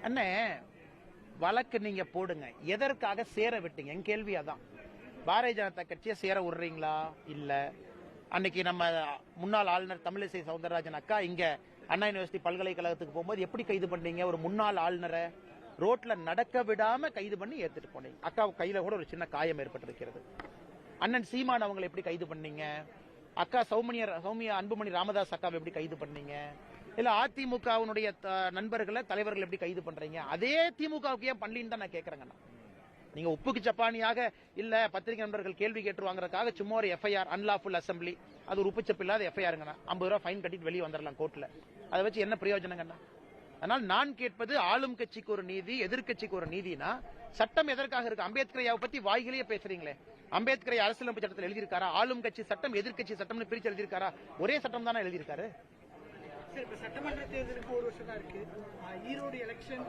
அண்ணே வழக்கு நீங்க போடுங்க, எதற்காக சேர விட்டீங்க? என் கேள்வி அதான். பாரதிய ஜனதா கட்சியை சேர விடுறீங்களா? இல்ல. அன்னைக்கு நம்ம முன்னாள் ஆளுநர் தமிழிசை சவுந்தரராஜன் அக்கா இங்க அண்ணா யூனிவர்சிட்டி பல்கலைக்கழகத்துக்கு போகும்போது எப்படி கைது பண்ணீங்க? ஒரு முன்னாள் ஆளுநரை ரோட்ல நடக்க விடாம கைது பண்ணி ஏத்துட்டு போனீங்க. அக்கா கையில கூட ஒரு சின்ன காயம் ஏற்பட்டிருக்கிறது. அண்ணன் சீமான் அவங்களை எப்படி கைது பண்ணீங்க? அக்கா சௌமியா அன்புமணி ராமதாஸ் அக்காவை எப்படி கைது பண்ணீங்க? இல்ல அதிமுகவினுடைய நண்பர்களை தலைவர்கள் எப்படி கைது பண்றீங்க? அதே திமுகவுக்கு ஏன் பண்ணலின்னு தான் நான் கேட்கறேங்க. நீங்க உப்புக்கு சப்பானியாக இல்ல பத்திரிகை நண்பர்கள் கேள்வி கேட்டுருவாங்கறதுக்காக சும்மா ஒரு எஃப்ஐஆர் அன்லாஃபுல் அசம்பிளி, அது ஒரு உப்புச்சப்பு இல்லாத எஃப்ஐஆருங்கண்ணா. 50 ரூபாய் ஃபைன் கட்டிட்டு வெளியே வந்துடலாம் கோர்ட்ல. அதை வச்சு என்ன பிரயோஜனங்கண்ணா? அதனால் நான் கேட்பது ஆளும் கட்சிக்கு ஒரு நீதி, எதிர்கட்சிக்கு ஒரு நீதினா சட்டம் எதற்காக இருக்கு? அம்பேத்கரையாவை பத்தி வாய்கிலேயே பேசுறீங்களே. அம்பேத்கரை அரசியலமைப்பு சட்டத்தில் எழுதியிருக்காரா? ஆளும் கட்சி சட்டம் எதிர்கட்சி சட்டம்னு பிரிச்சு எழுதியிருக்காரா? ஒரே சட்டம் தானே எழுதியிருக்காரு. சட்டமன்ற தேர்தலுக்கு ஒரு வருஷம் தான் இருக்கு. ஈரோடு எலெக்ஷன்